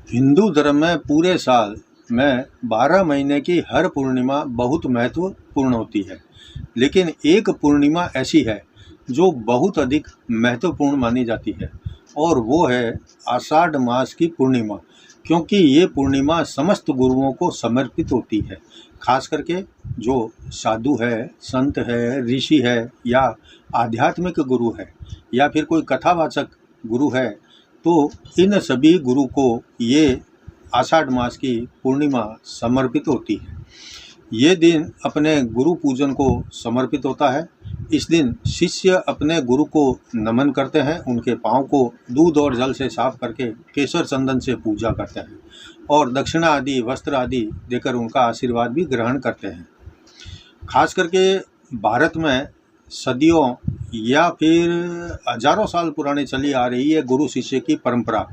हिंदू धर्म में पूरे साल में 12 महीने की हर पूर्णिमा बहुत महत्वपूर्ण होती है। लेकिन एक पूर्णिमा ऐसी है जो बहुत अधिक महत्वपूर्ण मानी जाती है और वो है आषाढ़ मास की पूर्णिमा। क्योंकि ये पूर्णिमा समस्त गुरुओं को समर्पित होती है। खास करके जो साधु है, संत है, ऋषि है या आध्यात्मिक गुरु है या फिर कोई कथावाचक गुरु है, तो इन सभी गुरु को ये आषाढ़ मास की पूर्णिमा समर्पित होती है। ये दिन अपने गुरु पूजन को समर्पित होता है। इस दिन शिष्य अपने गुरु को नमन करते हैं, उनके पाँव को दूध और जल से साफ करके केसर चंदन से पूजा करते हैं और दक्षिणा आदि वस्त्र आदि देकर उनका आशीर्वाद भी ग्रहण करते हैं। खास करके भारत में सदियों या फिर हजारों साल पुरानी चली आ रही है गुरु शिष्य की परंपरा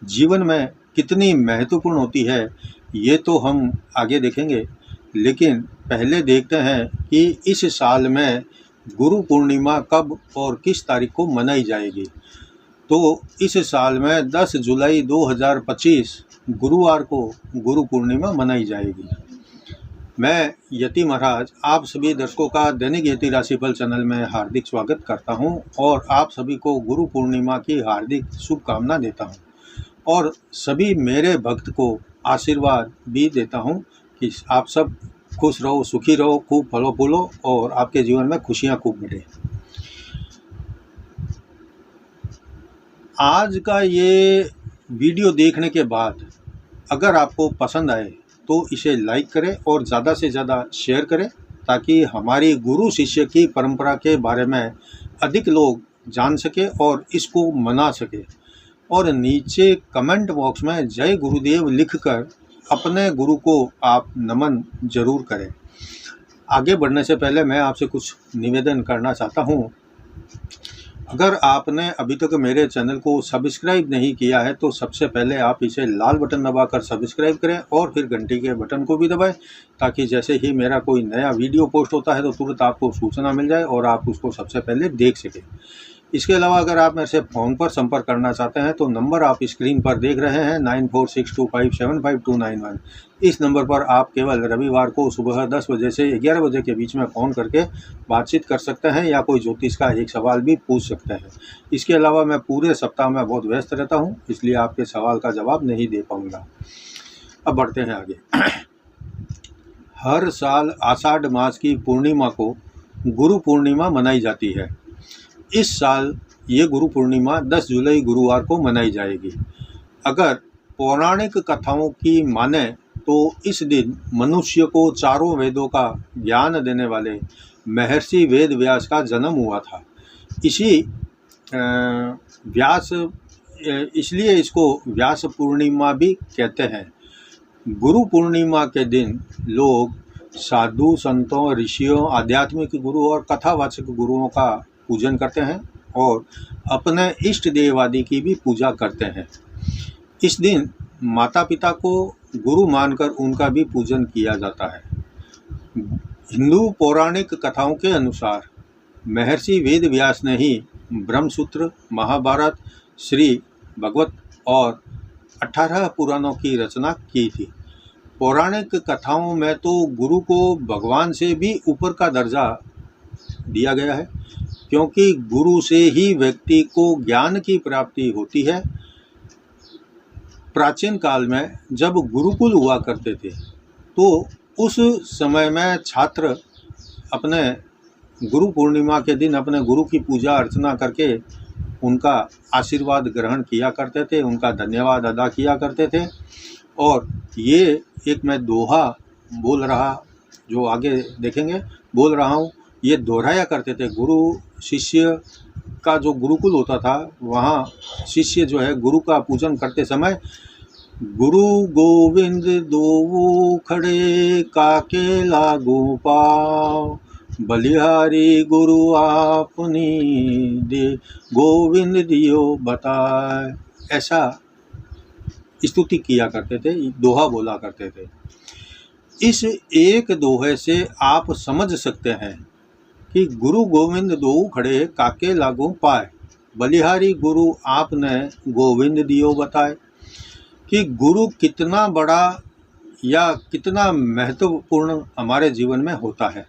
जीवन में कितनी महत्वपूर्ण होती है, ये तो हम आगे देखेंगे। लेकिन पहले देखते हैं कि इस साल में गुरु पूर्णिमा कब और किस तारीख को मनाई जाएगी। तो इस साल में 10 जुलाई 2025 गुरुवार को गुरु पूर्णिमा मनाई जाएगी। मैं यति महाराज आप सभी दर्शकों का दैनिक यति राशिफल चैनल में हार्दिक स्वागत करता हूं और आप सभी को गुरु पूर्णिमा की हार्दिक शुभकामना देता हूं और सभी मेरे भक्त को आशीर्वाद भी देता हूं कि आप सब खुश रहो, सुखी रहो, खूब फलो फूलो और आपके जीवन में खुशियां खूब बढ़े। आज का ये वीडियो देखने के बाद अगर आपको पसंद आए तो इसे लाइक करें और ज़्यादा से ज़्यादा शेयर करें ताकि हमारी गुरु शिष्य की परंपरा के बारे में अधिक लोग जान सके और इसको मना सके। और नीचे कमेंट बॉक्स में जय गुरुदेव लिखकर अपने गुरु को आप नमन जरूर करें। आगे बढ़ने से पहले मैं आपसे कुछ निवेदन करना चाहता हूँ। अगर आपने अभी तक मेरे चैनल को सब्सक्राइब नहीं किया है तो सबसे पहले आप इसे लाल बटन दबाकर सब्सक्राइब करें और फिर घंटी के बटन को भी दबाएं ताकि जैसे ही मेरा कोई नया वीडियो पोस्ट होता है तो तुरंत आपको सूचना मिल जाए और आप उसको सबसे पहले देख सकें। इसके अलावा अगर आप मेरे से फ़ोन पर संपर्क करना चाहते हैं तो नंबर आप स्क्रीन पर देख रहे हैं 9462575291। इस नंबर पर आप केवल रविवार को सुबह 10 बजे से 11 बजे के बीच में फ़ोन करके बातचीत कर सकते हैं या कोई ज्योतिष का एक सवाल भी पूछ सकते हैं। इसके अलावा मैं पूरे सप्ताह में बहुत व्यस्त रहता हूं, इसलिए आपके सवाल का जवाब नहीं दे पाऊँगा। अब बढ़ते हैं आगे। हर साल आषाढ़ मास की पूर्णिमा को गुरु पूर्णिमा मनाई जाती है। इस साल ये गुरु पूर्णिमा 10 जुलाई गुरुवार को मनाई जाएगी। अगर पौराणिक कथाओं की माने तो इस दिन मनुष्य को चारों वेदों का ज्ञान देने वाले महर्षि वेद व्यास का जन्म हुआ था। इसलिए इसको व्यास पूर्णिमा भी कहते हैं। गुरु पूर्णिमा के दिन लोग साधु संतों, ऋषियों, आध्यात्मिक गुरु और कथावाचक गुरुओं का पूजन करते हैं और अपने इष्ट देव आदि की भी पूजा करते हैं। इस दिन माता पिता को गुरु मानकर उनका भी पूजन किया जाता है। हिंदू पौराणिक कथाओं के अनुसार महर्षि वेद व्यास ने ही ब्रह्मसूत्र, महाभारत, श्री भगवत और 18 पुराणों की रचना की थी। पौराणिक कथाओं में तो गुरु को भगवान से भी ऊपर का दर्जा दिया गया है क्योंकि गुरु से ही व्यक्ति को ज्ञान की प्राप्ति होती है। प्राचीन काल में जब गुरुकुल हुआ करते थे तो उस समय में छात्र अपने गुरु पूर्णिमा के दिन अपने गुरु की पूजा अर्चना करके उनका आशीर्वाद ग्रहण किया करते थे, उनका धन्यवाद अदा किया करते थे। और ये एक मैं दोहा बोल रहा, जो आगे देखेंगे, बोल रहा हूँ, ये दोहराया करते थे। गुरु शिष्य का जो गुरुकुल होता था वहाँ शिष्य जो है गुरु का पूजन करते समय गुरु गोविंद दोऊ खड़े काके लागू पाओ, बलिहारी गुरु आपनी दे गोविंद दियो बताए, ऐसा स्तुति किया करते थे, दोहा बोला करते थे। इस एक दोहे से आप समझ सकते हैं कि गुरु गोविंद दोऊ खड़े काके लागू पाए, बलिहारी गुरु आपने गोविंद दियो बताए। कि गुरु कितना बड़ा या कितना महत्वपूर्ण हमारे जीवन में होता है,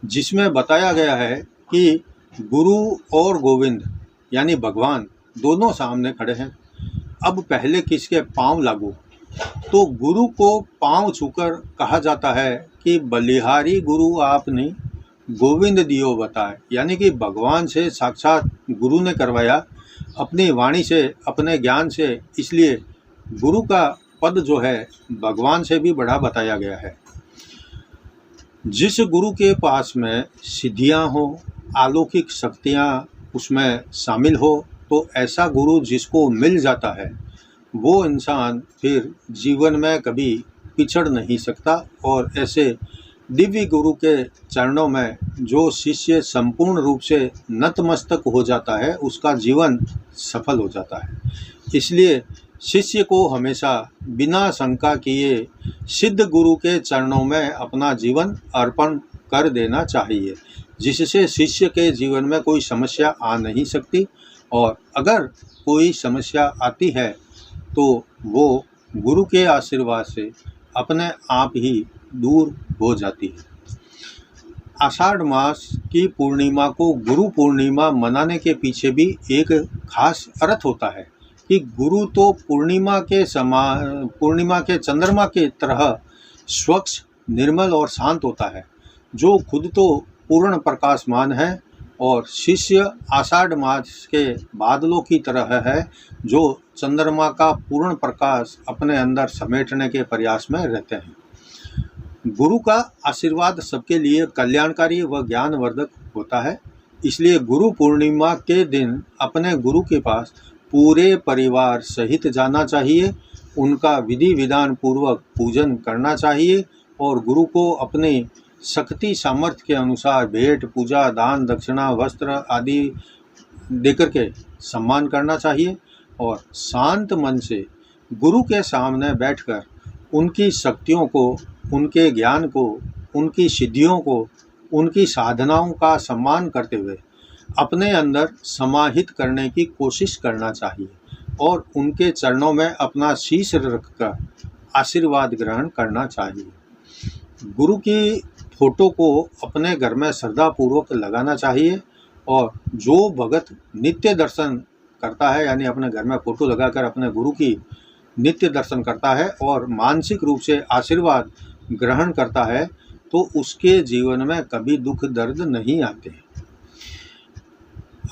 जिसमें बताया गया है कि गुरु और गोविंद यानी भगवान दोनों सामने खड़े हैं। अब पहले किसके पांव लागू, तो गुरु को पांव छूकर कहा जाता है कि बलिहारी गुरु आपने गोविंद दियो बताए, यानी कि भगवान से साक्षात गुरु ने करवाया अपनी वाणी से, अपने ज्ञान से। इसलिए गुरु का पद जो है भगवान से भी बड़ा बताया गया है। जिस गुरु के पास में सिद्धियां हो, अलौकिक शक्तियां उसमें शामिल हो, तो ऐसा गुरु जिसको मिल जाता है वो इंसान फिर जीवन में कभी पिछड़ नहीं सकता। और ऐसे दिव्य गुरु के चरणों में जो शिष्य संपूर्ण रूप से नतमस्तक हो जाता है उसका जीवन सफल हो जाता है। इसलिए शिष्य को हमेशा बिना शंका किए सिद्ध गुरु के चरणों में अपना जीवन अर्पण कर देना चाहिए, जिससे शिष्य के जीवन में कोई समस्या आ नहीं सकती। और अगर कोई समस्या आती है तो वो गुरु के आशीर्वाद से अपने आप ही दूर हो जाती है। आषाढ़ मास की पूर्णिमा को गुरु पूर्णिमा मनाने के पीछे भी एक खास अर्थ होता है कि गुरु तो पूर्णिमा के चंद्रमा के तरह स्वच्छ, निर्मल और शांत होता है, जो खुद तो पूर्ण प्रकाशमान है, और शिष्य आषाढ़ मास के बादलों की तरह है, जो चंद्रमा का पूर्ण प्रकाश अपने अंदर समेटने के प्रयास में रहते हैं। गुरु का आशीर्वाद सबके लिए कल्याणकारी व ज्ञानवर्धक होता है। इसलिए गुरु पूर्णिमा के दिन अपने गुरु के पास पूरे परिवार सहित जाना चाहिए, उनका विधि विधान पूर्वक पूजन करना चाहिए और गुरु को अपनी शक्ति सामर्थ्य के अनुसार भेंट, पूजा, दान, दक्षिणा, वस्त्र आदि देकर के सम्मान करना चाहिए। और शांत मन से गुरु के सामने बैठकर उनकी शक्तियों को, उनके ज्ञान को, उनकी सिद्धियों को, उनकी साधनाओं का सम्मान करते हुए अपने अंदर समाहित करने की कोशिश करना चाहिए और उनके चरणों में अपना शीश रखकर आशीर्वाद ग्रहण करना चाहिए। गुरु की फोटो को अपने घर में श्रद्धापूर्वक लगाना चाहिए और जो भगत नित्य दर्शन करता है, यानी अपने घर में फोटो लगाकर अपने गुरु की नित्य दर्शन करता है और मानसिक रूप से आशीर्वाद ग्रहण करता है, तो उसके जीवन में कभी दुख दर्द नहीं आते।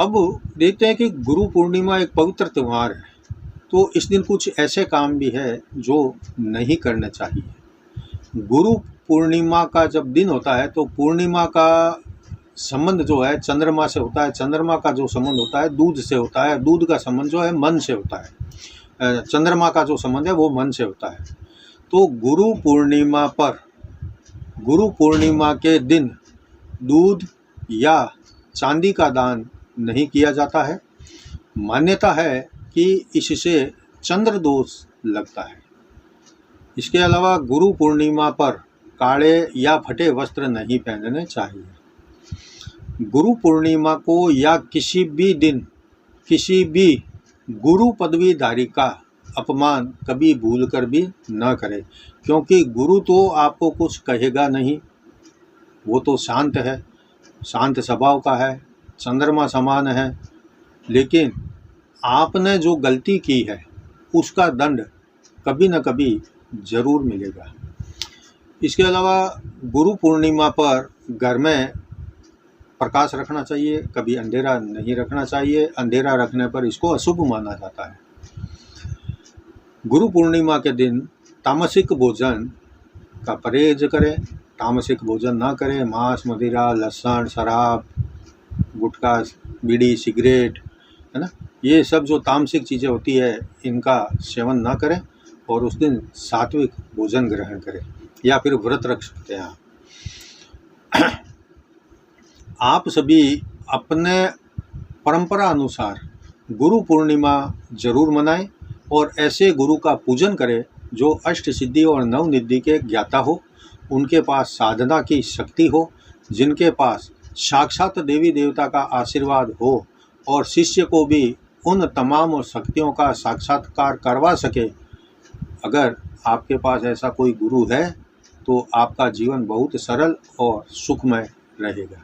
अब देखते हैं कि गुरु पूर्णिमा एक पवित्र त्यौहार है, तो इस दिन कुछ ऐसे काम भी है जो नहीं करने चाहिए। गुरु पूर्णिमा का जब दिन होता है तो पूर्णिमा का संबंध जो है चंद्रमा से होता है, चंद्रमा का जो संबंध होता है दूध से होता है, दूध का संबंध जो है मन से होता है, चंद्रमा का जो संबंध है वो मन से होता है। तो गुरु पूर्णिमा के दिन दूध या चांदी का दान नहीं किया जाता है। मान्यता है कि इससे चंद्र दोष लगता है। इसके अलावा गुरु पूर्णिमा पर काले या फटे वस्त्र नहीं पहनने चाहिए। गुरु पूर्णिमा को या किसी भी दिन किसी भी गुरु पदवीधारी का अपमान कभी भूल कर भी न करें, क्योंकि गुरु तो आपको कुछ कहेगा नहीं, वो तो शांत है, शांत स्वभाव का है, चंद्रमा समान है। लेकिन आपने जो गलती की है उसका दंड कभी न कभी ज़रूर मिलेगा। इसके अलावा गुरु पूर्णिमा पर घर में प्रकाश रखना चाहिए, कभी अंधेरा नहीं रखना चाहिए। अंधेरा रखने पर इसको अशुभ माना जाता है। गुरु पूर्णिमा के दिन तामसिक भोजन का परहेज करें, तामसिक भोजन ना करें। मांस, मदिरा, लहसुन, शराब, गुटखा, बीड़ी, सिगरेट, है ना, ये सब जो तामसिक चीज़ें होती है इनका सेवन ना करें और उस दिन सात्विक भोजन ग्रहण करें या फिर व्रत रख सकते हैं आप सभी अपने परंपरा अनुसार गुरु पूर्णिमा जरूर मनाएं और ऐसे गुरु का पूजन करें जो अष्ट सिद्धि और नवनिधि के ज्ञाता हो, उनके पास साधना की शक्ति हो, जिनके पास साक्षात देवी देवता का आशीर्वाद हो और शिष्य को भी उन तमाम शक्तियों का साक्षात्कार करवा सके। अगर आपके पास ऐसा कोई गुरु है तो आपका जीवन बहुत सरल और सुखमय रहेगा।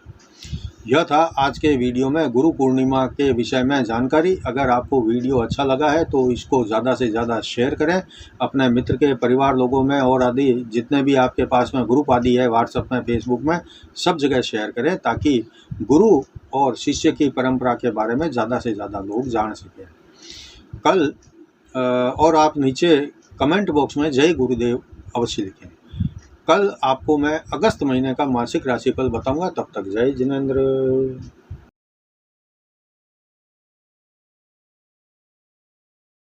यह था आज के वीडियो में गुरु पूर्णिमा के विषय में जानकारी। अगर आपको वीडियो अच्छा लगा है तो इसको ज़्यादा से ज़्यादा शेयर करें अपने मित्र के परिवार लोगों में, और आदि जितने भी आपके पास में ग्रुप आदि है व्हाट्सएप में, फेसबुक में, सब जगह शेयर करें ताकि गुरु और शिष्य की परंपरा के बारे में ज़्यादा से ज़्यादा लोग जान सकें। कल और आप नीचे कमेंट बॉक्स में जय गुरुदेव अवश्य लिखें। कल आपको मैं अगस्त महीने का मासिक राशिफल बताऊंगा। तब तक जय जिनेंद्र।